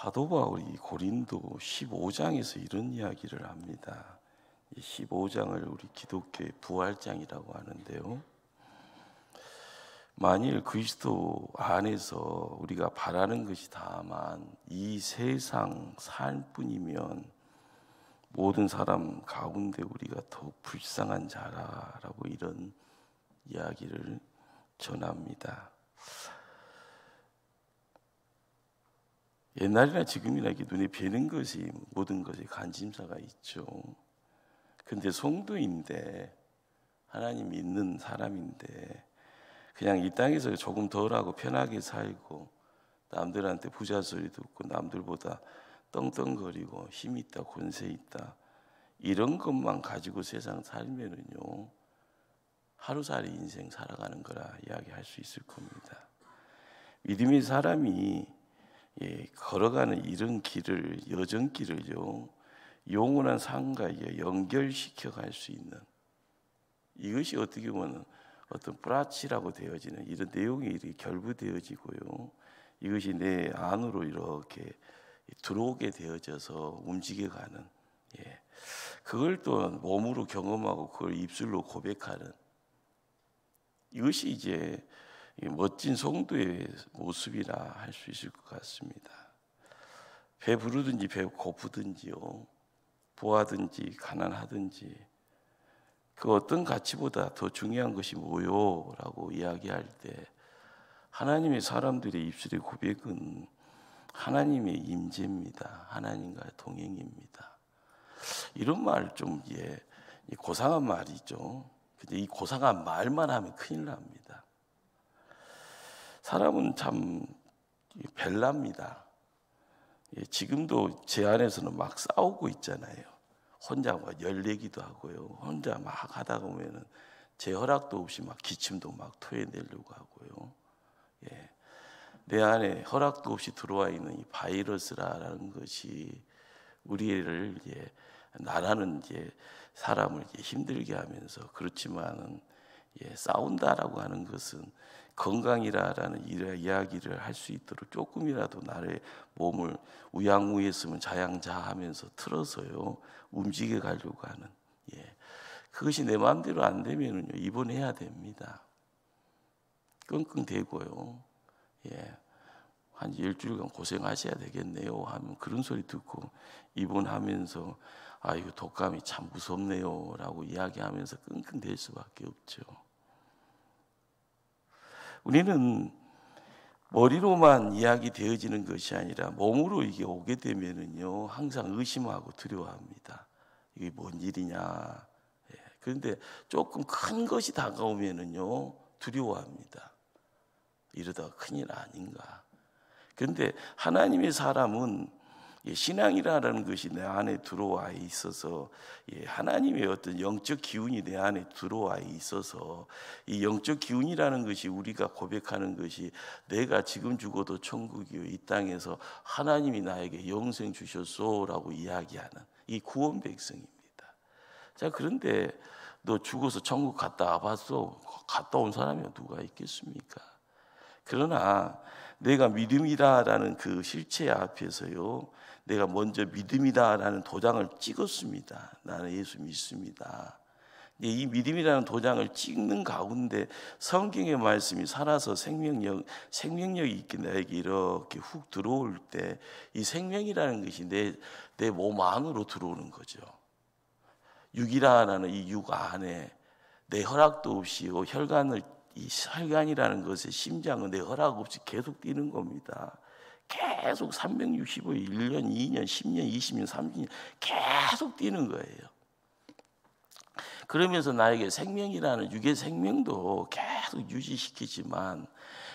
사도 바울이 고린도 15장에서 이런 이야기를 합니다. 이 15장을 우리 기독교의 부활장이라고 하는데요. 만일 그리스도 안에서 우리가 바라는 것이 다만 이 세상 삶뿐이면 모든 사람 가운데 우리가 더욱 불쌍한 자라라고 이런 이야기를 전합니다. 옛날이나 지금이나 이렇게 눈에 뵈는 것이 모든 것에 관심사가 있죠. 근데 성도인데 하나님 믿는 사람인데 그냥 이 땅에서 조금 덜하고 편하게 살고 남들한테 부자 소리 듣고 남들보다 떵떵거리고 힘 있다 권세 있다 이런 것만 가지고 세상 살면은요 하루살이 인생 살아가는 거라 이야기할 수 있을 겁니다. 믿음의 사람이 걸어가는 이런 길을 여정길을요 영원한 삶과 연결시켜 갈 수 있는 이것이 어떻게 보면 어떤 브라치라고 되어지는 이런 내용이 이렇게 결부되어지고요 이것이 내 안으로 이렇게 들어오게 되어져서 움직여가는 그걸 또 몸으로 경험하고 그걸 입술로 고백하는 이것이 이제 멋진 성도의 모습이라 할 수 있을 것 같습니다. 배 부르든지 배 고프든지요 부하든지 가난하든지 그 어떤 가치보다 더 중요한 것이 뭐요? 라고 이야기할 때 하나님의 사람들의 입술의 고백은 하나님의 임재입니다. 하나님과의 동행입니다. 이런 말 좀 고상한 말이죠. 근데 이 고상한 말만 하면 큰일 납니다. 사람은 참 벨랍니다. 지금도 제 안에서는 막 싸우고 있잖아요. 혼자 막 열내기도 하고요. 혼자 막 하다 보면은 제 허락도 없이 막 기침도 막 토해내려고 하고요. 내 안에 허락도 없이 들어와 있는 이 바이러스라는 것이 우리를 나라는 사람을 힘들게 하면서 그렇지만은 싸운다라고 하는 것은 건강이라는 이야기를 할 수 있도록 조금이라도 나의 몸을 우양우했으면 자양자하면서 틀어서요 움직여 가려고 하는 그것이 내 마음대로 안 되면은요 입원해야 됩니다. 끙끙대고요 한 일주일간 고생하셔야 되겠네요 하면 그런 소리 듣고 입원하면서 이거 독감이 참 무섭네요 라고 이야기하면서 끙끙댈 수밖에 없죠. 우리는 머리로만 이야기되어지는 것이 아니라 몸으로 이게 오게 되면은요 항상 의심하고 두려워합니다. 이게 뭔 일이냐. 그런데 조금 큰 것이 다가오면은요 두려워합니다. 이러다가 큰일 아닌가. 그런데 하나님의 사람은 신앙이라는 것이 내 안에 들어와 있어서 하나님의 어떤 영적 기운이 내 안에 들어와 있어서 이 영적 기운이라는 것이 우리가 고백하는 것이 내가 지금 죽어도 천국이요 이 땅에서 하나님이 나에게 영생 주셨소라고 이야기하는 이 구원 백성입니다. 자, 그런데 너 죽어서 천국 갔다 와봤어? 갔다 온 사람이 누가 있겠습니까? 그러나 내가 믿음이다라는 그 실체 앞에서요 내가 먼저 믿음이다라는 도장을 찍었습니다. 나는 예수 믿습니다. 이 믿음이라는 도장을 찍는 가운데 성경의 말씀이 살아서 생명력이 있게 나에게 이렇게 훅 들어올 때 이 생명이라는 것이 내 몸 안으로 들어오는 거죠. 육이라는 이 육 안에 내 허락도 없이 이 혈관이라는 것의 심장은 내 허락 없이 계속 뛰는 겁니다. 계속 365일, 1년, 2년, 10년, 20년, 30년 계속 뛰는 거예요. 그러면서 나에게 생명이라는 육의 생명도 계속 유지시키지만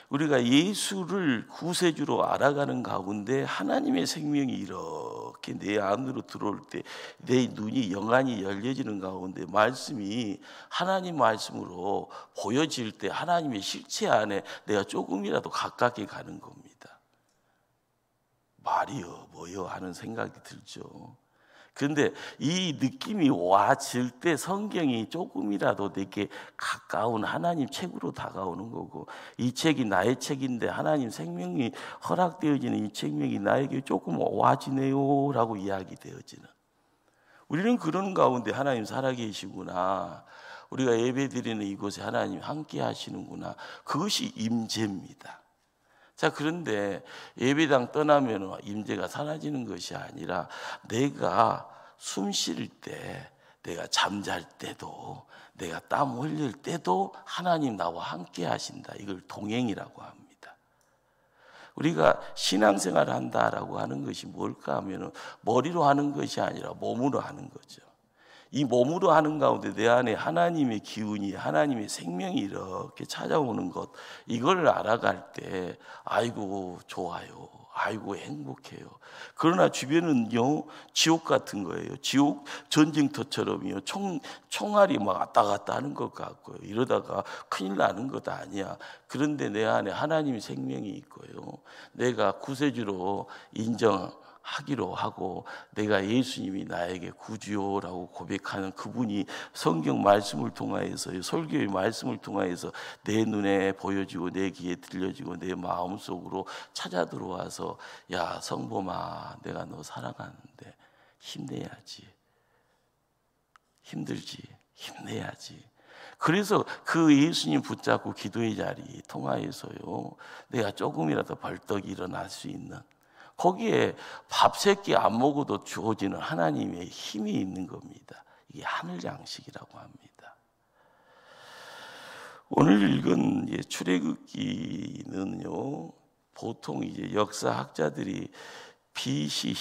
우리가 예수를 구세주로 알아가는 가운데 하나님의 생명이 이렇게 내 안으로 들어올 때 내 눈이 영안이 열려지는 가운데 말씀이 하나님 말씀으로 보여질 때 하나님의 실체 안에 내가 조금이라도 가깝게 가는 겁니다. 말이요 뭐요 하는 생각이 들죠. 그런데 이 느낌이 와질 때 성경이 조금이라도 내게 가까운 하나님 책으로 다가오는 거고, 이 책이 나의 책인데 하나님 생명이 허락되어지는 이 책명이 나에게 조금 와지네요 라고 이야기되어지는, 우리는 그런 가운데 하나님 살아계시구나, 우리가 예배드리는 이곳에 하나님 함께 하시는구나, 그것이 임재입니다. 자, 그런데 예배당 떠나면 임재가 사라지는 것이 아니라 내가 숨 쉴 때, 내가 잠잘 때도, 내가 땀 흘릴 때도 하나님 나와 함께 하신다. 이걸 동행이라고 합니다. 우리가 신앙생활을 한다라고 하는 것이 뭘까 하면 머리로 하는 것이 아니라 몸으로 하는 거죠. 이 몸으로 하는 가운데 내 안에 하나님의 기운이, 하나님의 생명이 이렇게 찾아오는 것, 이걸 알아갈 때 아이고 좋아요, 아이고 행복해요. 그러나 주변은요 지옥 같은 거예요. 지옥 전쟁터처럼요, 총알이 막 왔다 갔다 하는 것 같고요. 이러다가 큰일 나는 것 아니야. 그런데 내 안에 하나님의 생명이 있고요, 내가 구세주로 인정하기로 하고 내가 예수님이 나에게 구주요라고 고백하는 그분이 성경 말씀을 통하여서, 설교의 말씀을 통하여서 내 눈에 보여지고 내 귀에 들려지고 내 마음속으로 찾아 들어와서, 야 성범아, 내가 너 사랑하는데 힘내야지, 힘들지, 힘내야지. 그래서 그 예수님 붙잡고 기도의 자리 통하여서요, 내가 조금이라도 벌떡 일어날 수 있는, 거기에 밥 3끼 안 먹어도 주어지는 하나님의 힘이 있는 겁니다. 이게 하늘 양식이라고 합니다. 오늘 읽은 출애굽기는요, 보통 이제 역사학자들이 BC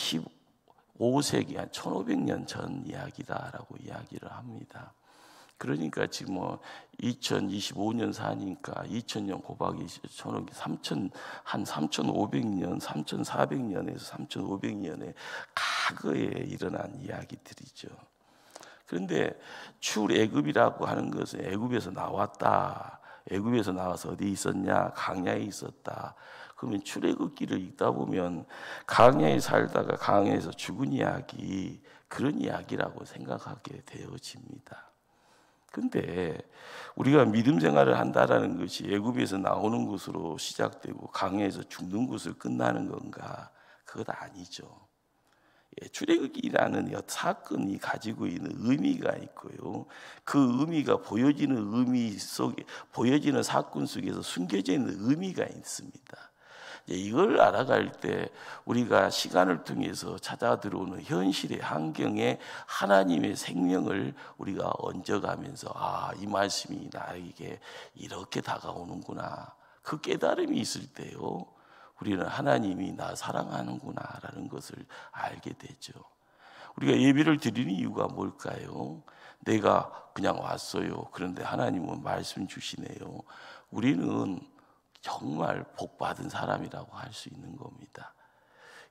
15세기 한 1500년 전 이야기다라고 이야기를 합니다. 그러니까 지금 2025년 사니까 2000년 곱하기 3000, 한 3500년, 3400년에서 3500년의 과거에 일어난 이야기들이죠. 그런데 출애굽이라고 하는 것은 애굽에서 나왔다, 애굽에서 나와서 어디 있었냐, 강야에 있었다. 그러면 출애굽기를 읽다 보면 강야에 살다가 강야에서 죽은 이야기, 그런 이야기라고 생각하게 되어집니다. 근데 우리가 믿음 생활을 한다라는 것이 애굽에서 나오는 것으로 시작되고 강야에서 죽는 것을 끝나는 건가? 그것 아니죠. 출애굽기라는 사건이 가지고 있는 의미가 있고요, 그 의미가 보여지는 의미 속에, 보여지는 사건 속에서 숨겨져 있는 의미가 있습니다. 이걸 알아갈 때 우리가 시간을 통해서 찾아 들어오는 현실의 환경에 하나님의 생명을 우리가 얹어가면서, 아, 이 말씀이 나에게 이렇게 다가오는구나, 그 깨달음이 있을 때요, 우리는 하나님이 나 사랑하는구나 라는 것을 알게 되죠. 우리가 예배를 드리는 이유가 뭘까요? 내가 그냥 왔어요, 그런데 하나님은 말씀 주시네요. 우리는 정말 복받은 사람이라고 할 수 있는 겁니다.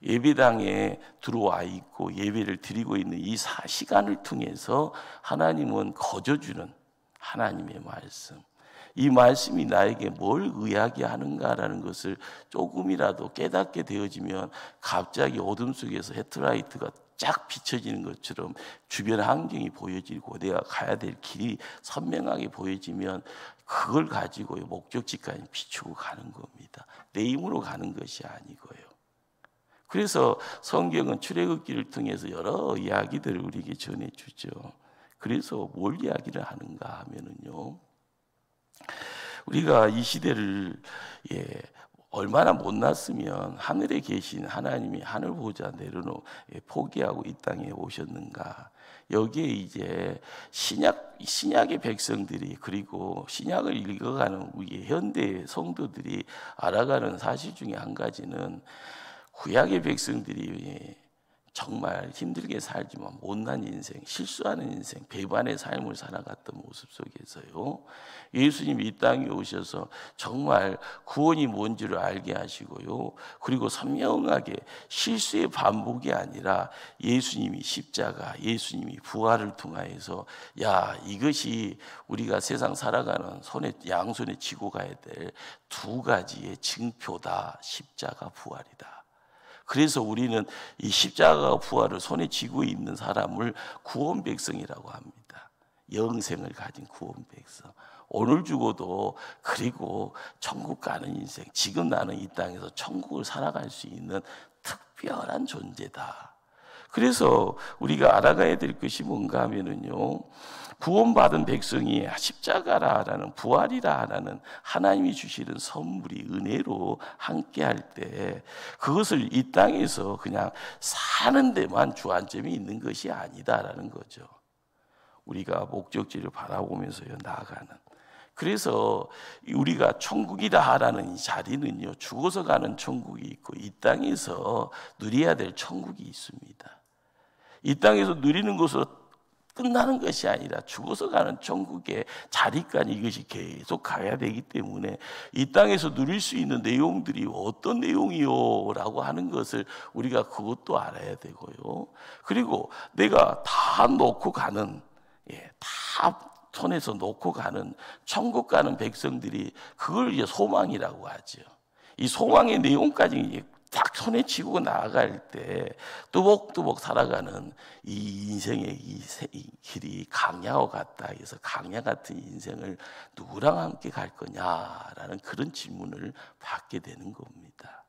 예배당에 들어와 있고 예배를 드리고 있는 이 시간을 통해서 하나님은 거저주는 하나님의 말씀, 이 말씀이 나에게 뭘 이야기하는가라는 것을 조금이라도 깨닫게 되어지면 갑자기 어둠 속에서 헤드라이트가 쫙 비춰지는 것처럼 주변 환경이 보여지고 내가 가야 될 길이 선명하게 보여지면 그걸 가지고 목적지까지 비추고 가는 겁니다. 내 힘으로 가는 것이 아니고요. 그래서 성경은 출애굽기를 통해서 여러 이야기들을 우리에게 전해주죠. 그래서 뭘 이야기를 하는가 하면은요, 우리가 이 시대를 얼마나 못났으면 하늘에 계신 하나님이 하늘 보좌 내려놓고 포기하고 이 땅에 오셨는가. 여기에 이제 신약의 백성들이, 그리고 신약을 읽어가는 우리 현대 성도들이 알아가는 사실 중에 한 가지는, 구약의 백성들이 정말 힘들게 살지만 못난 인생, 실수하는 인생, 배반의 삶을 살아갔던 모습 속에서요, 예수님이 이 땅에 오셔서 정말 구원이 뭔지를 알게 하시고요, 그리고 선명하게 실수의 반복이 아니라 예수님이 십자가, 예수님이 부활을 통하여서, 야, 이것이 우리가 세상 살아가는 양손에 쥐고 가야 될 2가지의 증표다. 십자가, 부활이다. 그래서 우리는 이 십자가 부활을 손에 쥐고 있는 사람을 구원 백성이라고 합니다. 영생을 가진 구원 백성. 오늘 죽어도 그리고 천국 가는 인생, 지금 나는 이 땅에서 천국을 살아갈 수 있는 특별한 존재다. 그래서 우리가 알아가야 될 것이 뭔가 하면은요, 구원받은 백성이 십자가라는 부활이라는 하나님이 주시는 선물이 은혜로 함께할 때 그것을 이 땅에서 그냥 사는 데만 주안점이 있는 것이 아니다라는 거죠. 우리가 목적지를 바라보면서요 나아가는. 그래서 우리가 천국이라라는 이 자리는요 죽어서 가는 천국이 있고 이 땅에서 누려야 될 천국이 있습니다. 이 땅에서 누리는 것으로 끝나는 것이 아니라 죽어서 가는 천국의 자리까지 이것이 계속 가야 되기 때문에 이 땅에서 누릴 수 있는 내용들이 어떤 내용이요? 라고 하는 것을 우리가 그것도 알아야 되고요. 그리고 내가 다 놓고 가는, 다 손에서 놓고 가는 천국 가는 백성들이 그걸 이제 소망이라고 하죠. 이 소망의 내용까지 이제 딱 손에 쥐고 나아갈 때 뚜벅뚜벅 살아가는 이 인생의 이 길이 강야와 같다 해서 강야 같은 인생을 누구랑 함께 갈 거냐라는 그런 질문을 받게 되는 겁니다.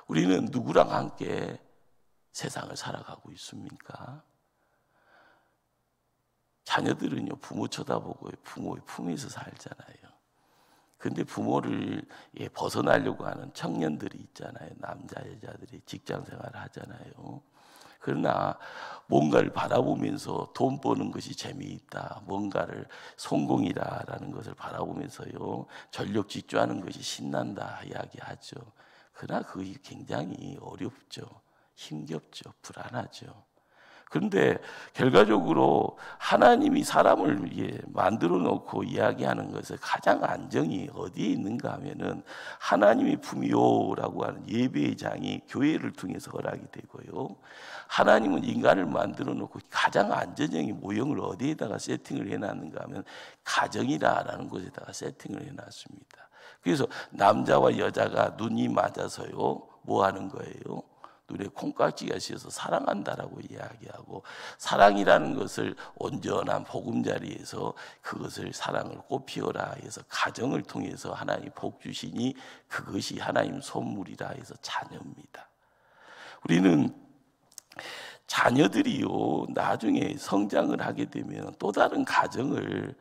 우리는 누구랑 함께 세상을 살아가고 있습니까? 자녀들은요 부모 쳐다보고 부모의 품에서 살잖아요. 근데 부모를 벗어나려고 하는 청년들이 있잖아요. 남자 여자들이 직장 생활을 하잖아요. 그러나 뭔가를 바라보면서 돈 버는 것이 재미있다. 뭔가를 성공이다라는 것을 바라보면서요 전력 질주하는 것이 신난다 이야기하죠. 그러나 그게 굉장히 어렵죠. 힘겹죠. 불안하죠. 그런데 결과적으로 하나님이 사람을 만들어 놓고 이야기하는 것에 가장 안정이 어디에 있는가 하면은 하나님의 품이요라고 하는 예배의 장이 교회를 통해서 허락이 되고요. 하나님은 인간을 만들어 놓고 가장 안전형의 모형을 어디에다가 세팅을 해놨는가 하면 가정이라는 곳에다가 세팅을 해놨습니다. 그래서 남자와 여자가 눈이 맞아서요 뭐 하는 거예요? 눈에 콩깍지가 씌어서 사랑한다라고 이야기하고 사랑이라는 것을 온전한 보금자리에서 그것을 사랑을 꽃피워라 해서 가정을 통해서 하나님 복 주시니 그것이 하나님 선물이라 해서 자녀입니다. 우리는 자녀들이요 나중에 성장을 하게 되면 또 다른 가정을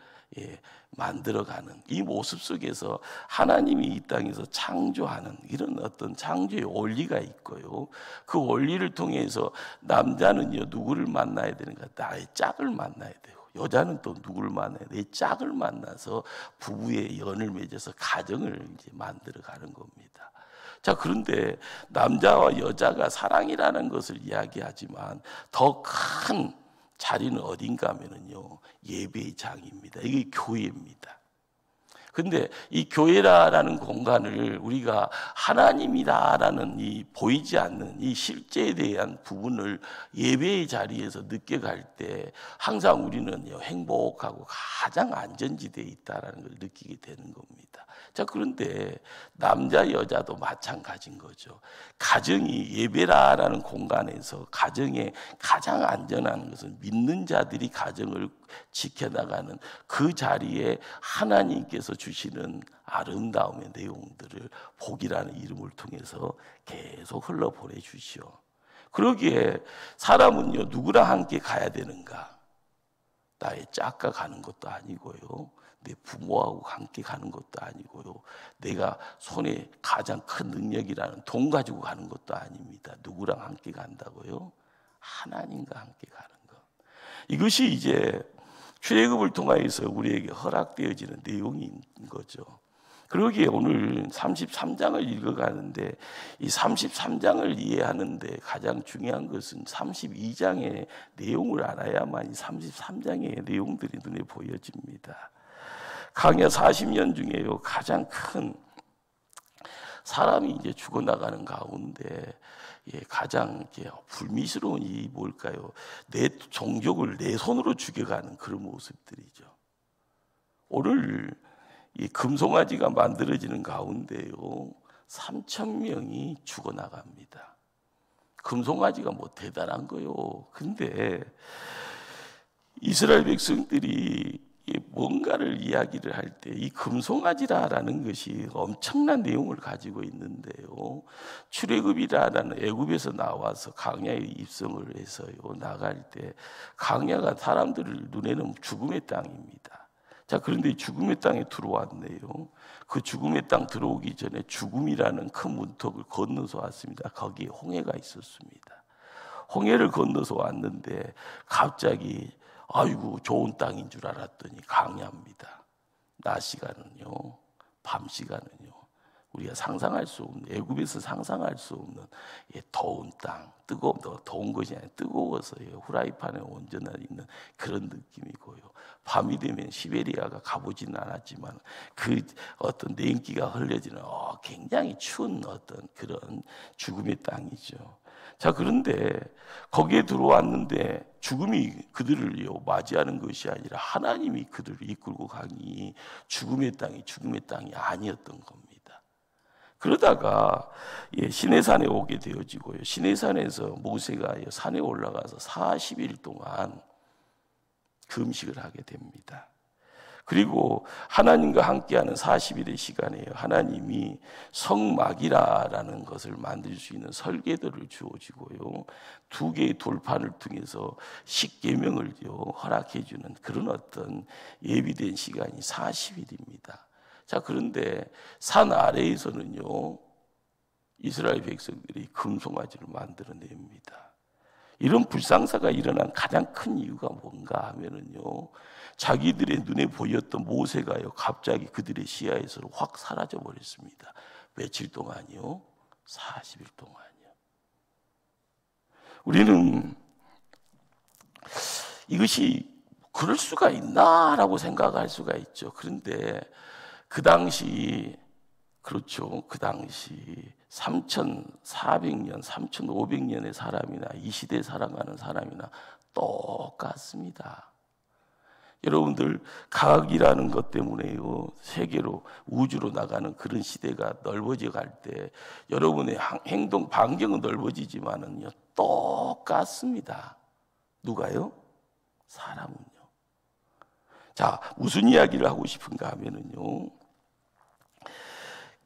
만들어가는 이 모습 속에서 하나님이 이 땅에서 창조하는 이런 어떤 창조의 원리가 있고요. 그 원리를 통해서 남자는요 누구를 만나야 되는가? 나의 짝을 만나야 되고 여자는 또 누구를 만나야 돼? 내 짝을 만나서 부부의 연을 맺어서 가정을 이제 만들어가는 겁니다. 자, 그런데 남자와 여자가 사랑이라는 것을 이야기하지만 더 큰 자리는 어딘가 하면은요 예배의 장입니다. 이게 교회입니다. 근데 이 교회라는 공간을 우리가 하나님이다라는 이 보이지 않는 이 실제에 대한 부분을 예배의 자리에서 느껴갈 때 항상 우리는 행복하고 가장 안전지대에 있다라는 걸 느끼게 되는 겁니다. 자, 그런데 남자 여자도 마찬가지인 거죠. 가정이 예배라는 공간에서 가정에 가장 안전한 것은 믿는 자들이 가정을 지켜나가는 그 자리에 하나님께서 주시는 아름다움의 내용들을 복이라는 이름을 통해서 계속 흘러보내 주시오. 그러기에 사람은요 누구랑 함께 가야 되는가? 나의 짝과 가는 것도 아니고요, 내 부모하고 함께 가는 것도 아니고요, 내가 손에 가장 큰 능력이라는 돈 가지고 가는 것도 아닙니다. 누구랑 함께 간다고요? 하나님과 함께 가는 것. 이것이 이제 출애굽을 통하여서 우리에게 허락되어지는 내용인 거죠. 그러기에 오늘 33장을 읽어가는데 이 33장을 이해하는데 가장 중요한 것은 32장의 내용을 알아야만 이 33장의 내용들이 눈에 보여집니다. 강야 40년 중에요 가장 큰 사람이 이제 죽어나가는 가운데 가장 불미스러운 일이 뭘까요? 내 종족을 내 손으로 죽여가는 그런 모습들이죠. 오늘 이 금송아지가 만들어지는 가운데요 3,000명이 죽어나갑니다. 금송아지가 뭐 대단한 거요. 근데 이스라엘 백성들이 뭔가를 이야기를 할 때 이 금송아지라라는 것이 엄청난 내용을 가지고 있는데요. 출애굽이라는 애굽에서 나와서 광야에 입성을 해서요 나갈 때 광야가 사람들 눈에는 죽음의 땅입니다. 자, 그런데 죽음의 땅에 들어왔네요. 그 죽음의 땅 들어오기 전에 죽음이라는 큰 문턱을 건너서 왔습니다. 거기에 홍해가 있었습니다. 홍해를 건너서 왔는데 갑자기 아이고 좋은 땅인 줄 알았더니 광야입니다. 낮 시간은요, 밤 시간은요, 우리가 상상할 수 없는, 애굽에서 상상할 수 없는 더운 땅, 더운 것이 아니라 뜨거워서요 후라이팬에 온전한 있는 그런 느낌이고요. 밤이 되면 시베리아가 가보지는 않았지만 그 어떤 냉기가 흘려지는 굉장히 추운 어떤 그런 죽음의 땅이죠. 자, 그런데 거기에 들어왔는데 죽음이 그들을 맞이하는 것이 아니라 하나님이 그들을 이끌고 가니 죽음의 땅이 아니었던 겁니다. 그러다가 시내산에 오게 되어지고요. 시내산에서 모세가 산에 올라가서 40일 동안 금식을 하게 됩니다. 그리고 하나님과 함께하는 40일의 시간에요 하나님이 성막이라는 것을 만들 수 있는 설계도를 주어지고요 2개의 돌판을 통해서 십계명을 허락해 주는 그런 어떤 예비된 시간이 40일입니다. 자, 그런데 산 아래에서는요 이스라엘 백성들이 금송아지를 만들어냅니다. 이런 불상사가 일어난 가장 큰 이유가 뭔가 하면은요 자기들의 눈에 보였던 모세가요 갑자기 그들의 시야에서 확 사라져 버렸습니다. 며칠 동안이요? 40일 동안이요. 우리는 이것이 그럴 수가 있나라고 생각할 수가 있죠. 그런데 그 당시 그렇죠. 그 당시 3,400년, 3,500년의 사람이나 이 시대에 살아가는 사람이나 똑같습니다. 여러분들 과학이라는 것 때문에요 세계로 우주로 나가는 그런 시대가 넓어져 갈 때 여러분의 행동 반경은 넓어지지만은요 똑같습니다. 누가요? 사람은요. 자, 무슨 이야기를 하고 싶은가 하면은요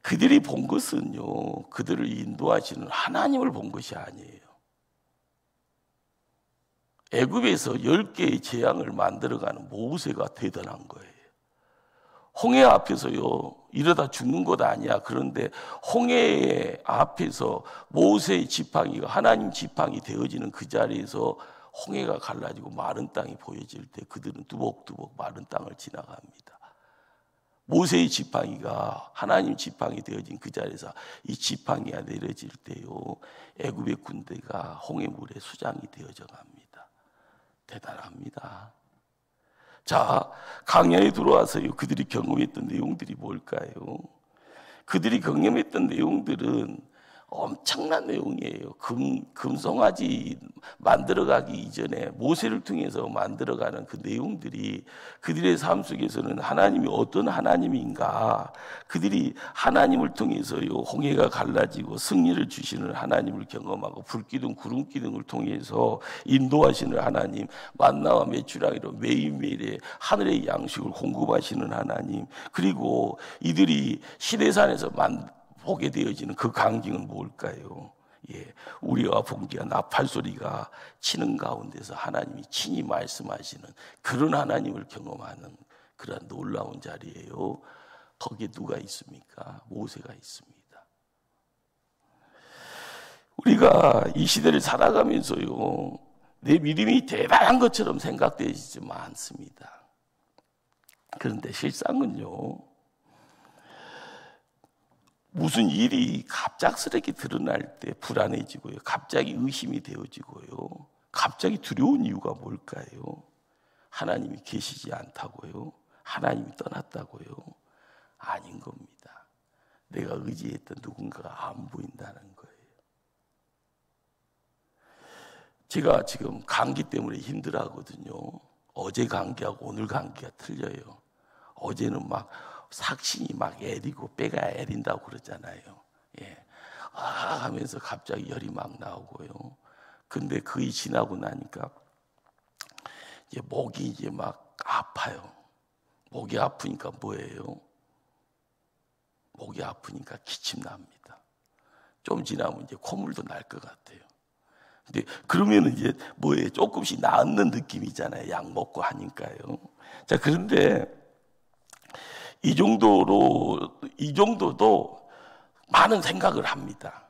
그들이 본 것은요 그들을 인도하시는 하나님을 본 것이 아니에요. 애굽에서 10개의 재앙을 만들어가는 모세가 대단한 거예요. 홍해 앞에서요 이러다 죽는 것 아니야. 그런데 홍해 앞에서 모세의 지팡이가 하나님 지팡이 되어지는 그 자리에서 홍해가 갈라지고 마른 땅이 보여질 때 그들은 두벅두벅 마른 땅을 지나갑니다. 모세의 지팡이가 하나님 지팡이 되어진 그 자리에서 이 지팡이가 내려질 때요 애굽의 군대가 홍해물에 수장이 되어져 갑니다. 대단합니다. 자, 광야에 들어와서요 그들이 경험했던 내용들이 뭘까요? 그들이 경험했던 내용들은 엄청난 내용이에요. 금송아지 만들어가기 이전에 모세를 통해서 만들어가는 그 내용들이 그들의 삶 속에서는 하나님이 어떤 하나님인가, 그들이 하나님을 통해서요 홍해가 갈라지고 승리를 주시는 하나님을 경험하고 불기둥 구름기둥을 통해서 인도하시는 하나님, 만나와 메추라기로 매일매일의 하늘의 양식을 공급하시는 하나님, 그리고 이들이 시내산에서 보게 되어지는 그 광경은 뭘까요? 우리와 봉기와 나팔 소리가 치는 가운데서 하나님이 친히 말씀하시는 그런 하나님을 경험하는 그런 놀라운 자리예요. 거기에 누가 있습니까? 모세가 있습니다. 우리가 이 시대를 살아가면서요 내 믿음이 대단한 것처럼 생각되지 않습니다. 그런데 실상은요 무슨 일이 갑작스럽게 드러날 때 불안해지고요. 갑자기 의심이 되어지고요. 갑자기 두려운 이유가 뭘까요? 하나님이 계시지 않다고요? 하나님이 떠났다고요? 아닌 겁니다. 내가 의지했던 누군가가 안 보인다는 거예요. 제가 지금 감기 때문에 힘들어하거든요. 어제 감기하고 오늘 감기가 틀려요. 어제는 막 삭신이 막 애리고 빼가 애린다고 그러잖아요. 하면서 갑자기 열이 막 나오고요. 근데 거의 지나고 나니까 이제 목이 이제 막 아파요. 목이 아프니까 뭐예요? 목이 아프니까 기침 납니다. 좀 지나면 이제 콧물도 날 것 같아요. 근데 그러면 이제 뭐예요? 조금씩 낫는 느낌이잖아요. 약 먹고 하니까요. 자, 그런데 이 정도도 많은 생각을 합니다.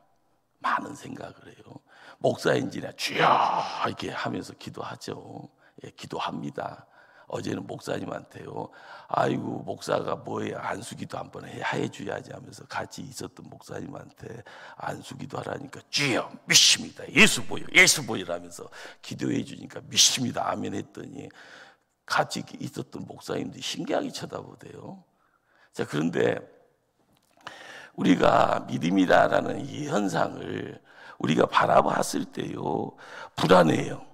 많은 생각을 해요. 목사인지라 주여 이렇게 하면서 기도하죠. 예, 기도합니다. 어제는 목사님한테요. 아이고 목사가 뭐예요? 안수기도 한번 해줘야지 하면서 같이 있었던 목사님한테 안수기도 하라니까 주여 믿습니다. 예수 보이라면서 기도해 주니까 믿습니다. 아멘 했더니 같이 있었던 목사님들이 신기하게 쳐다보대요. 자, 그런데 우리가 믿음이라는 이 현상을 우리가 바라봤을 때요, 불안해요.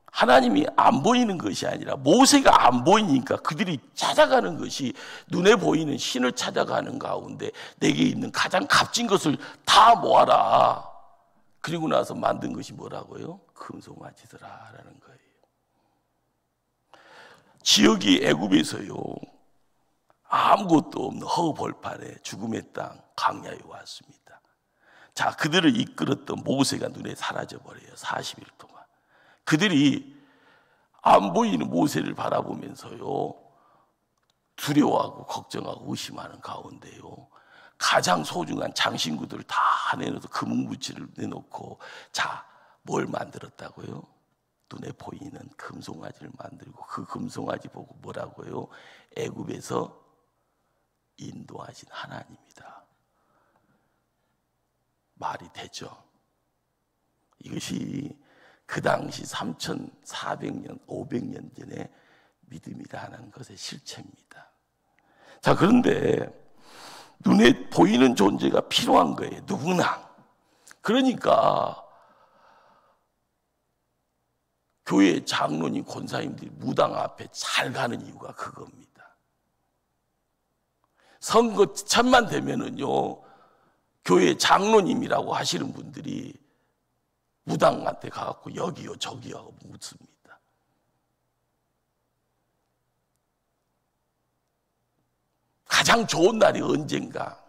하나님이 안 보이는 것이 아니라 모세가 안 보이니까 그들이 찾아가는 것이 눈에 보이는 신을 찾아가는 가운데 내게 있는 가장 값진 것을 다 모아라. 그리고 나서 만든 것이 뭐라고요? 금송아지더라라는 거예요. 지역이 애굽에서요, 아무것도 없는 허벌판에 죽음의 땅 광야에 왔습니다. 자, 그들을 이끌었던 모세가 눈에 사라져버려요. 40일 동안. 그들이 안 보이는 모세를 바라보면서요, 두려워하고 걱정하고 의심하는 가운데요, 가장 소중한 장신구들을 다 내놓아서 금웅부치를 내놓고, 자, 뭘 만들었다고요? 눈에 보이는 금송아지를 만들고, 그 금송아지 보고 뭐라고요? 애굽에서 인도하신 하나님이다. 말이 되죠. 이것이 그 당시 3,400년, 500년 전에 믿음이라는 것의 실체입니다. 자, 그런데 눈에 보이는 존재가 필요한 거예요. 누구나. 그러니까 교회 장로님, 권사님들이 무당 앞에 잘 가는 이유가 그겁니다. 선거 천만 되면은요, 교회 장로님이라고 하시는 분들이 무당한테 가갖고 여기요 저기요 하고 묻습니다. 가장 좋은 날이 언젠가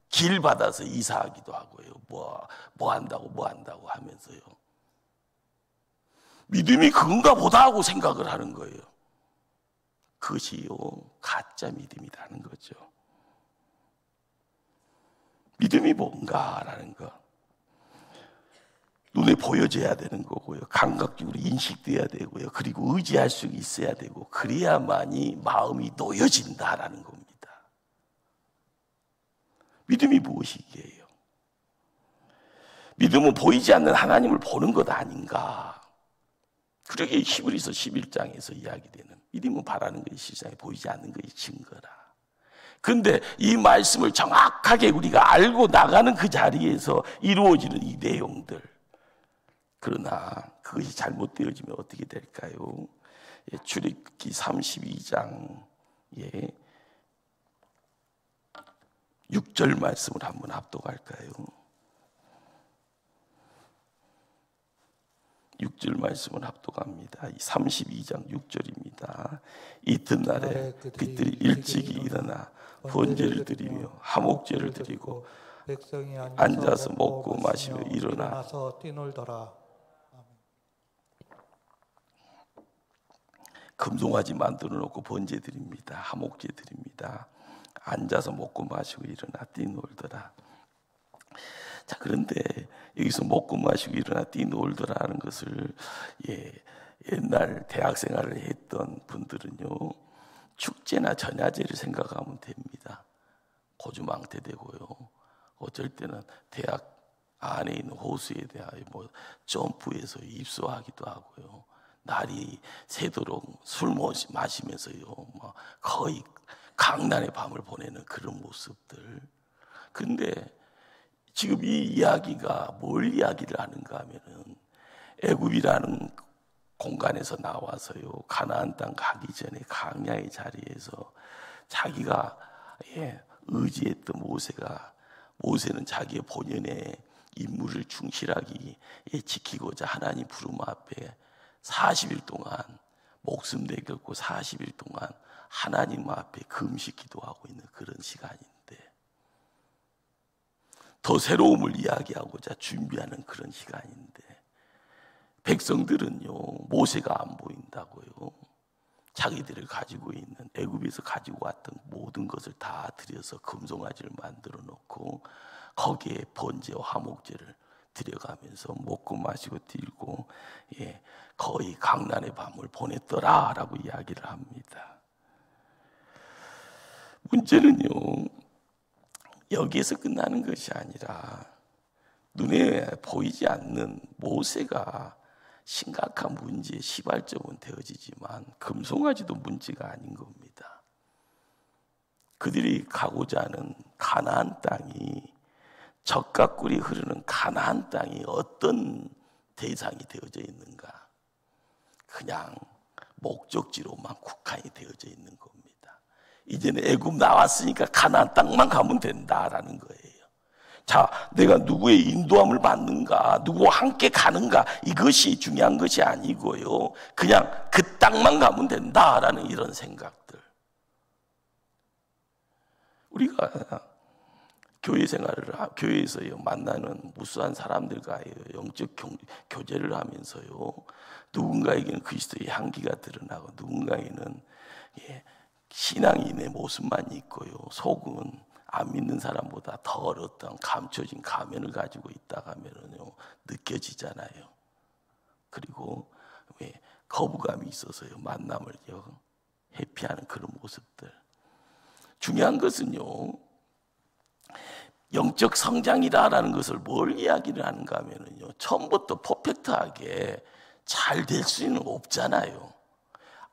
길 받아서 이사하기도 하고요. 뭐 한다고 하면서요. 믿음이 그건가 보다 하고 생각을 하는 거예요. 그것이요, 가짜 믿음이라는 거죠. 믿음이 뭔가라는 거. 눈에 보여져야 되는 거고요. 감각적으로 인식돼야 되고요. 그리고 의지할 수 있어야 되고, 그래야만이 마음이 놓여진다라는 겁니다. 믿음이 무엇이게요? 믿음은 보이지 않는 하나님을 보는 것 아닌가? 그러게 히브리서 11장에서 이야기되는 믿음은 바라는 것이 세상에 보이지 않는 것이 증거라. 그런데 이 말씀을 정확하게 우리가 알고 나가는 그 자리에서 이루어지는 이 내용들, 그러나 그것이 잘못되어지면 어떻게 될까요? 예, 출애굽기 32장 6절 말씀을 한번 합독할까요? 6절 말씀을 합독합니다. 32장 6절입니다. 이튿날에 그들이 일찍이 일어나 번제를 드리며 하목제를 드리고 앉아서 먹고 마시며 일어나서 뛰놀더라. 금송아지 만들어 놓고 번제 드립니다. 하목제 드립니다. 앉아서 먹고 마시고 일어나 뛰놀더라. 자, 그런데 여기서 먹고 마시고 일어나 뛰놀더라는 것을 옛날 대학 생활을 했던 분들은요, 축제나 전야제를 생각하면 됩니다. 고주망태 되고요. 어쩔 때는 대학 안에 있는 호수에 대하여 점프해서 입수하기도 하고요. 날이 새도록 술 마시면서요, 거의 강난의 밤을 보내는 그런 모습들. 근데 지금 이 이야기가 뭘 이야기를 하는가 하면은, 애굽이라는 공간에서 나와서요, 가나안 땅 가기 전에 광야의 자리에서 자기가 의지했던 모세가 모세는 자기의 본연의 임무를 충실하게 지키고자 하나님 부름 앞에 40일 동안 목숨 내걸고 40일 동안 하나님 앞에 금식 기도하고 있는 그런 시간인데, 더 새로움을 이야기하고자 준비하는 그런 시간인데, 백성들은요 모세가 안 보인다고요. 자기들을 가지고 있는 애굽에서 가지고 왔던 모든 것을 다 들여서 금송아지를 만들어 놓고 거기에 번제와 화목제를 드려가면서 먹고 마시고 들고 거의 강난의 밤을 보냈더라라고 이야기를 합니다. 문제는요 여기에서 끝나는 것이 아니라 눈에 보이지 않는 모세가 심각한 문제의 시발점은 되어지지만 금송아지도 문제가 아닌 겁니다. 그들이 가고자 하는 가나안 땅이, 젖과 꿀이 흐르는 가나안 땅이 어떤 대상이 되어져 있는가? 그냥 목적지로만 국한이 되어져 있는 겁니다. 이제는 애굽 나왔으니까 가나안 땅만 가면 된다라는 거예요. 자, 내가 누구의 인도함을 받는가, 누구와 함께 가는가, 이것이 중요한 것이 아니고요, 그냥 그 땅만 가면 된다라는 이런 생각들. 우리가 교회 생활을, 교회에서요 만나는 무수한 사람들과의 영적 교제를 하면서요, 누군가에게는 그리스도의 향기가 드러나고 누군가에게는 신앙인의 모습만 있고요, 속은 안 믿는 사람보다 더 어떤 감춰진 가면을 가지고 있다가 하면은요 느껴지잖아요. 그리고 왜 거부감이 있어서요 만남을 회피하는 그런 모습들. 중요한 것은요 영적 성장이라는 것을 뭘 이야기를 하는가 하면은요 처음부터 퍼펙트하게 잘 될 수는 없잖아요.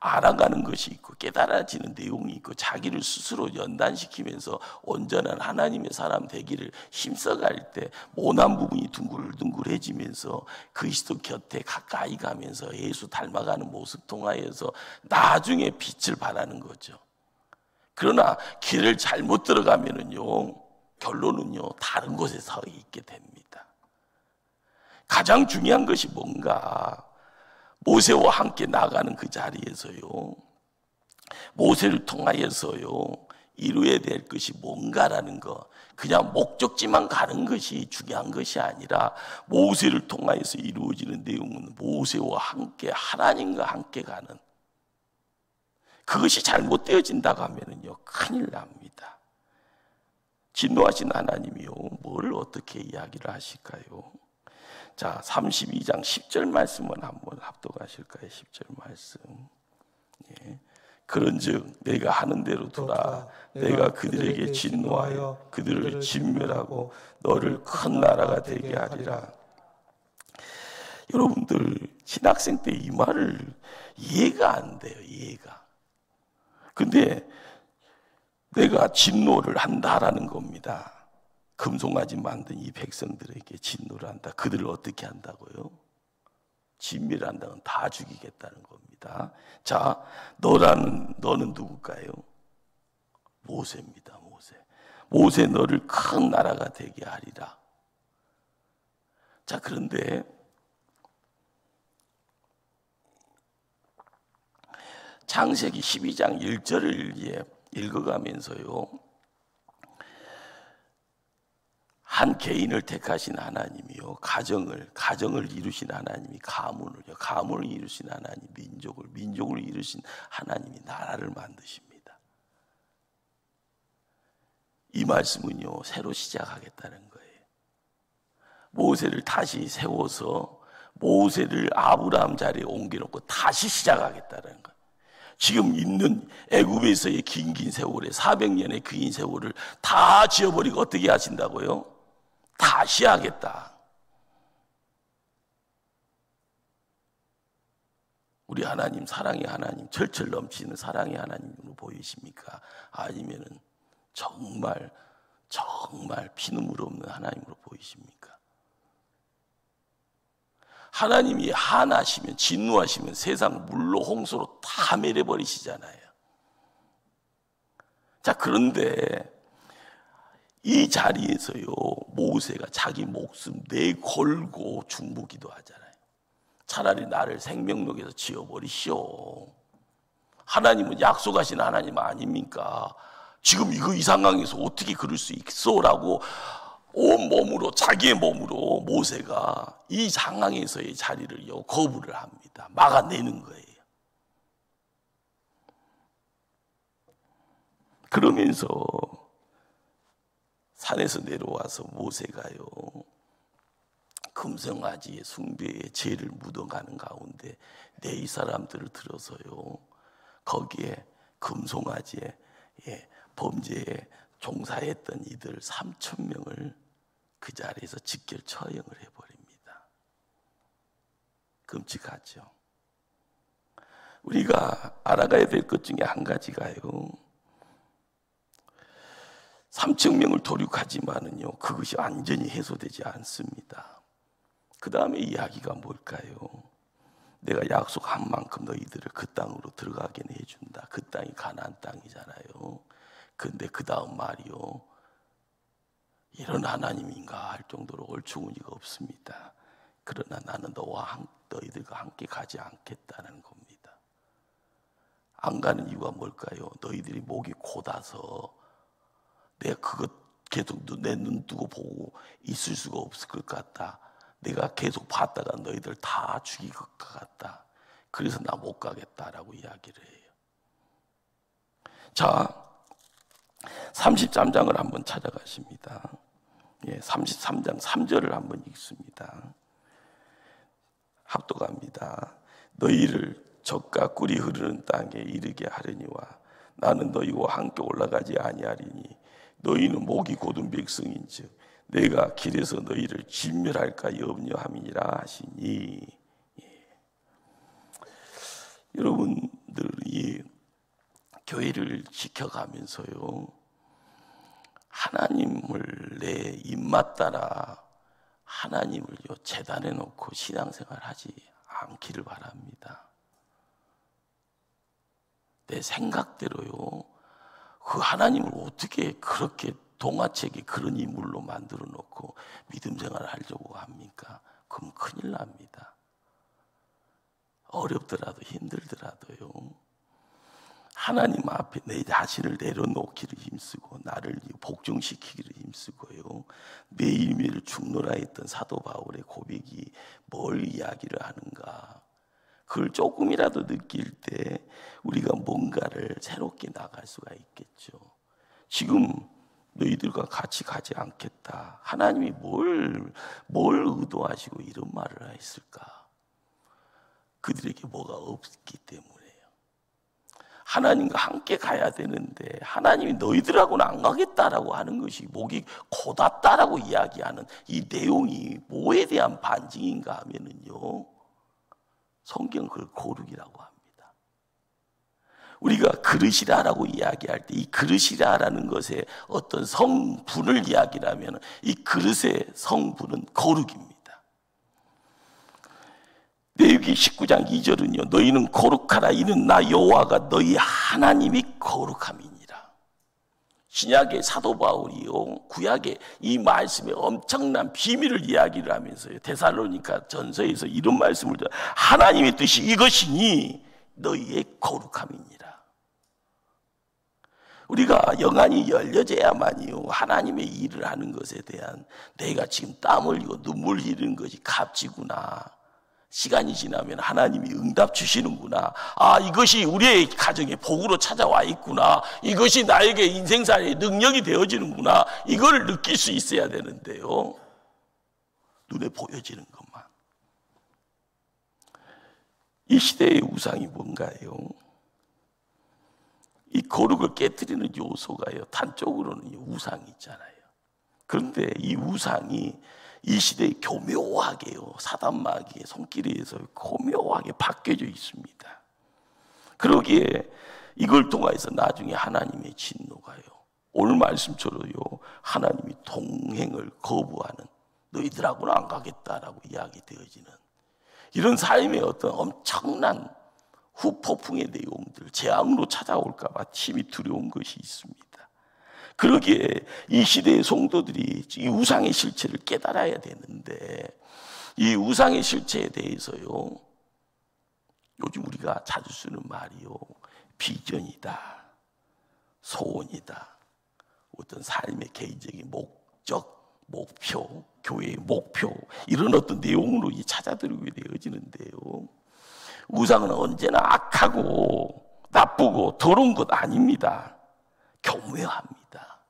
알아가는 것이 있고 깨달아지는 내용이 있고 자기를 스스로 연단시키면서 온전한 하나님의 사람 되기를 힘써갈 때 모난 부분이 둥글둥글해지면서 그리스도 곁에 가까이 가면서 예수 닮아가는 모습 통하여서 나중에 빛을 발하는 거죠. 그러나 길을 잘못 들어가면은요 결론은요 다른 곳에 서 있게 됩니다. 가장 중요한 것이 뭔가, 모세와 함께 나가는 그 자리에서요 모세를 통하여서요 이루어야 될 것이 뭔가라는 거, 그냥 목적지만 가는 것이 중요한 것이 아니라 모세를 통하여서 이루어지는 내용은 모세와 함께 하나님과 함께 가는, 그것이 잘못되어진다고 하면은요 큰일 납니다. 진노하신 하나님이요 뭘 어떻게 이야기를 하실까요? 자, 32장 10절 말씀을 한번 합독하실까요? 10절 말씀. 그런즉 내가 하는 대로 두라. 내가 그들에게 진노하여 그들을 진멸하고 너를 큰 나라가 되게 하리라. 여러분들 신학생 때 이 말을 이해가 안 돼요. 이해가. 근데 내가 진노를 한다라는 겁니다. 금송아지 만든 이 백성들에게 진노를 한다. 그들을 어떻게 한다고요? 진멸한다는, 다 죽이겠다는 겁니다. 자, 너는 누굴까요? 모세입니다. 모세 너를 큰 나라가 되게 하리라. 자, 그런데 창세기 12장 1절을 읽어가면서요 한 개인을 택하신 하나님이요 가정을 이루신 하나님이 가문을 이루신 하나님, 민족을 이루신 하나님이 나라를 만드십니다. 이 말씀은요 새로 시작하겠다는 거예요. 모세를 다시 세워서 모세를 아브라함 자리에 옮겨놓고 다시 시작하겠다는 거예요. 지금 있는 애굽에서의 긴 세월에 400년의 긴 세월을 다 지어버리고 어떻게 하신다고요? 다시 하겠다. 우리 하나님, 사랑의 하나님, 철철 넘치는 사랑의 하나님으로 보이십니까? 아니면은 정말 피눈물 없는 하나님으로 보이십니까? 하나님이 한하시면, 진노하시면 세상 물로 홍수로 다 멸해버리시잖아요. 자, 그런데 이 자리에서요, 모세가 자기 목숨 내걸고 중보기도 하잖아요. 차라리 나를 생명록에서 지워버리시오. 하나님은 약속하신 하나님 아닙니까? 지금 이 상황에서 어떻게 그럴 수 있어라고 온 몸으로, 자기의 몸으로 모세가 이 상황에서의 자리를요 거부를 합니다. 막아내는 거예요. 그러면서 산에서 내려와서 모세가요 금송아지의 숭배에 죄를 묻어가는 가운데 이 사람들을 들어서요 거기에 금송아지의 범죄에 종사했던 이들 3,000명을 그 자리에서 직결 처형을 해버립니다. 끔찍하죠. 우리가 알아가야 될 것 중에 한 가지가요, 3,000명을 도륙하지만은요 그것이 완전히 해소되지 않습니다. 그 다음에 이야기가 뭘까요? 내가 약속한 만큼 너희들을 그 땅으로 들어가게 해준다. 그 땅이 가나안 땅이잖아요. 근데 그 다음 말이요, 이런 하나님인가 할 정도로 얼추무니가 없습니다. 그러나 나는 너희들과 함께 가지 않겠다는 겁니다. 안 가는 이유가 뭘까요? 너희들이 목이 고다서 내가 그것 계속 내 눈 뜨고 보고 있을 수가 없을 것 같다. 내가 계속 봤다가 너희들 다 죽일 것 같다. 그래서 나 못 가겠다라고 이야기를 해요. 자, 33장을 한번 찾아가십니다. 33장 3절을 한번 읽습니다. 합독합니다. 너희를 젖과 꿀이 흐르는 땅에 이르게 하려니와 나는 너희와 함께 올라가지 아니하리니 너희는 목이 곧은 백성인즉 내가 길에서 너희를 진멸할까 염려함이니라 하시니. 여러분들이 교회를 지켜가면서요 하나님을 내 입맛 따라 하나님을요 재단해 놓고 신앙생활 하지 않기를 바랍니다. 내 생각대로요 그 하나님을 어떻게 그렇게 동화책에 그런 인물로 만들어 놓고 믿음 생활을 하려고 합니까? 그럼 큰일 납니다. 어렵더라도 힘들더라도요 하나님 앞에 내 자신을 내려놓기를 힘쓰고 나를 복종시키기를 힘쓰고요 매일매일 죽노라 했던 사도 바울의 고백이 뭘 이야기를 하는가, 그걸 조금이라도 느낄 때 우리가 뭔가를 새롭게 나갈 수가 있겠죠. 지금 너희들과 같이 가지 않겠다. 하나님이 뭘 의도하시고 이런 말을 했을까? 그들에게 뭐가 없기 때문에요. 하나님과 함께 가야 되는데 하나님이 너희들하고는 안 가겠다라고 하는 것이 목이 고닫다라고 이야기하는 이 내용이 뭐에 대한 반증인가 하면은요 성경 그걸 거룩이라고 합니다. 우리가 그릇이라라고 이야기할 때 이 그릇이라라는 것의 어떤 성분을 이야기하면 이 그릇의 성분은 거룩입니다. 레위기 19장 2절은요 너희는 거룩하라 이는 나 여호와가 너희 하나님이 거룩함이니라. 신약의 사도 바울이요 구약의 이 말씀의 엄청난 비밀을 이야기를 하면서요 데살로니가 전서에서 이런 말씀을 드려 하나님의 뜻이 이것이니 너희의 거룩함이니라. 우리가 영안이 열려져야만이요 하나님의 일을 하는 것에 대한 내가 지금 땀 흘리고 눈물 흘리는 것이 값지구나, 시간이 지나면 하나님이 응답 주시는구나, 아 이것이 우리의 가정에 복으로 찾아와 있구나, 이것이 나에게 인생살이의 능력이 되어지는구나, 이걸 느낄 수 있어야 되는데요 눈에 보여지는 것만. 이 시대의 우상이 뭔가요? 이 거룩을 깨트리는 요소가요 단적으로는 우상이 있잖아요. 그런데 이 우상이 이 시대에 교묘하게요 사단마귀의 손길에 의해서 교묘하게 바뀌어져 있습니다. 그러기에 이걸 통해서 나중에 하나님의 진노가요 오늘 말씀처럼요 하나님이 동행을 거부하는, 너희들하고는 안 가겠다라고 이야기되어지는 이런 삶의 어떤 엄청난 후폭풍의 내용들, 재앙으로 찾아올까 봐 심히 두려운 것이 있습니다. 그러기에 이 시대의 성도들이 이 우상의 실체를 깨달아야 되는데, 이 우상의 실체에 대해서요, 요즘 우리가 자주 쓰는 말이요, 비전이다, 소원이다, 어떤 삶의 개인적인 목적, 목표, 교회의 목표, 이런 어떤 내용으로 찾아들게 되어지는데요, 우상은 언제나 악하고 나쁘고 더러운 것 아닙니다. 교묘합니다.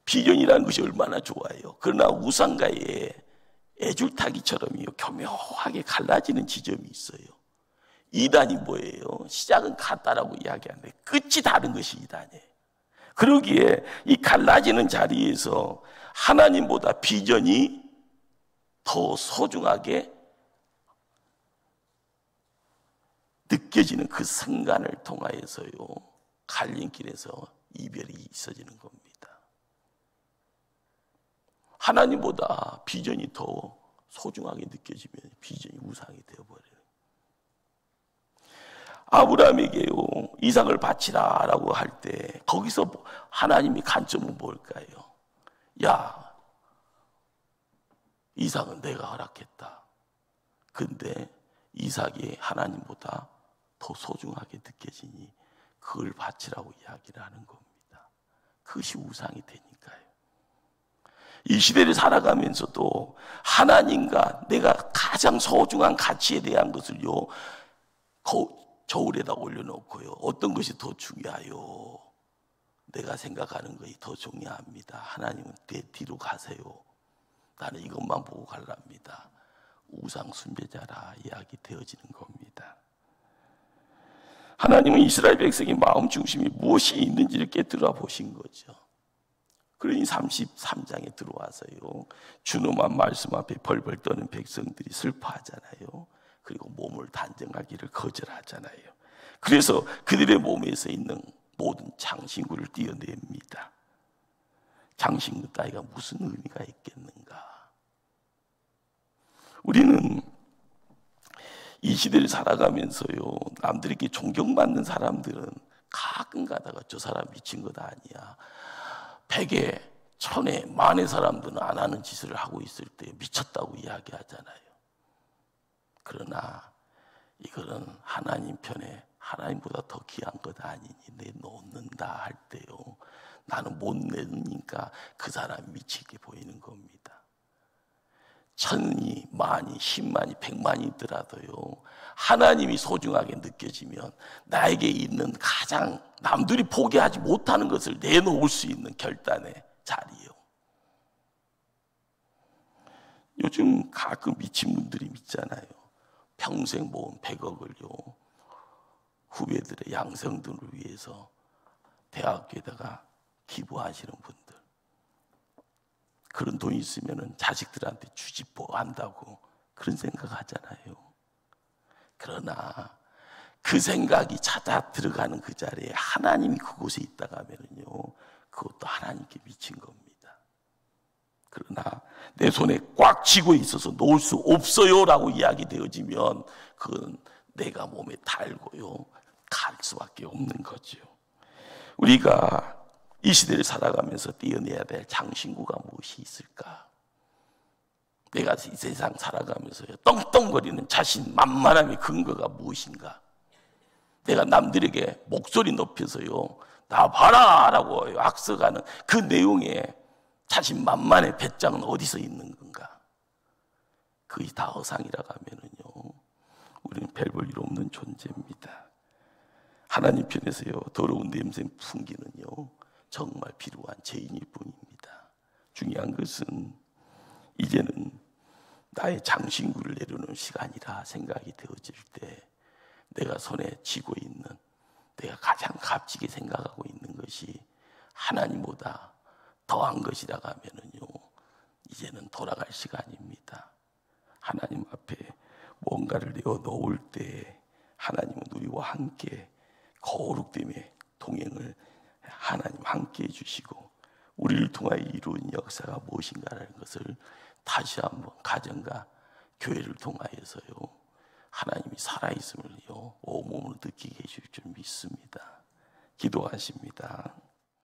비전이라는 것이 얼마나 좋아요. 그러나 우상과의 애줄타기처럼요, 교묘하게 갈라지는 지점이 있어요. 이단이 뭐예요? 시작은 같다라고 이야기하는데 끝이 다른 것이 이단이에요. 그러기에 이 갈라지는 자리에서 하나님보다 비전이 더 소중하게 느껴지는 그 순간을 통하여서요, 갈림길에서 이별이 있어지는 겁니다. 하나님보다 비전이 더 소중하게 느껴지면 비전이 우상이 되어버려요. 아브라함에게요, 이삭을 바치라라고 할 때 거기서 하나님의 관점은 뭘까요? 야, 이삭은 내가 허락했다. 근데 이삭이 하나님보다 더 소중하게 느껴지니 그걸 바치라고 이야기를 하는 겁니다. 그것이 우상이 되니까요. 이 시대를 살아가면서도 하나님과 내가 가장 소중한 가치에 대한 것을요, 저울에다 올려놓고요, 어떤 것이 더 중요해요? 내가 생각하는 것이 더 중요합니다. 하나님은 내 뒤로 가세요. 나는 이것만 보고 갈랍니다. 우상 숭배자라 이야기 되어지는 겁니다. 하나님은 이스라엘 백성의 마음 중심이 무엇이 있는지를 깨뜨려 보신 거죠. 그러니 33장에 들어와서요, 준엄한 말씀 앞에 벌벌 떠는 백성들이 슬퍼하잖아요. 그리고 몸을 단정하기를 거절하잖아요. 그래서 그들의 몸에서 있는 모든 장신구를 띄어냅니다. 장신구 따위가 무슨 의미가 있겠는가? 우리는 이 시대를 살아가면서요, 남들에게 존경받는 사람들은 가끔 가다가 저 사람 미친 것 아니야, 100에 1000에 만의 사람들은 안 하는 짓을 하고 있을 때 미쳤다고 이야기하잖아요. 그러나 이거는 하나님 편에 하나님보다 더 귀한 것 아니니 내놓는다 할 때요, 나는 못 내니까 그 사람이 미치게 보이는 겁니다. 1000이, 만이, 10만이, 100만이 있더라도요, 하나님이 소중하게 느껴지면 나에게 있는 가장 남들이 포기하지 못하는 것을 내놓을 수 있는 결단의 자리요. 요즘 가끔 미친 분들이 있잖아요. 평생 모은 100억을요, 후배들의 양성들을 위해서 대학교에다가 기부하시는 분들, 그런 돈이 있으면 자식들한테 주집보 한다고 그런 생각하잖아요. 그러나 그 생각이 찾아 들어가는 그 자리에 하나님이 그곳에 있다가 하면은요, 그것도 하나님께 미친 겁니다. 그러나 내 손에 꽉 쥐고 있어서 놓을 수 없어요 라고 이야기되어지면 그건 내가 몸에 달고요, 갈 수밖에 없는 거죠. 우리가 이 시대를 살아가면서 띄어내야 될 장신구가 무엇이 있을까? 내가 이 세상 살아가면서 떵떵거리는 자신 만만함의 근거가 무엇인가? 내가 남들에게 목소리 높여서요, 나 봐라 라고 악서가는 그 내용에 자신 만만의 배짱은 어디서 있는 건가? 그것이 다 허상이라고 하면은요, 우리는 별 볼 일 없는 존재입니다. 하나님 편에서요, 더러운 냄새 풍기는요, 정말 필요한 죄인일 뿐입니다. 중요한 것은 이제는 나의 장신구를 내려놓는 시간이라 생각이 되어질 때 내가 손에 쥐고 있는, 내가 가장 값지게 생각하고 있는 것이 하나님보다 더한 것이라고 하면은요, 이제는 돌아갈 시간입니다. 하나님 앞에 뭔가를 내어놓을 때 하나님은 우리와 함께 거룩됨의 동행을 하나님 함께 해주시고 우리를 통하여 이루어진 역사가 무엇인가라는 것을 다시 한번 가정과 교회를 통하여서요, 하나님이 살아있음을요 온몸으로 느끼게 해줄 줄 믿습니다. 기도하십니다.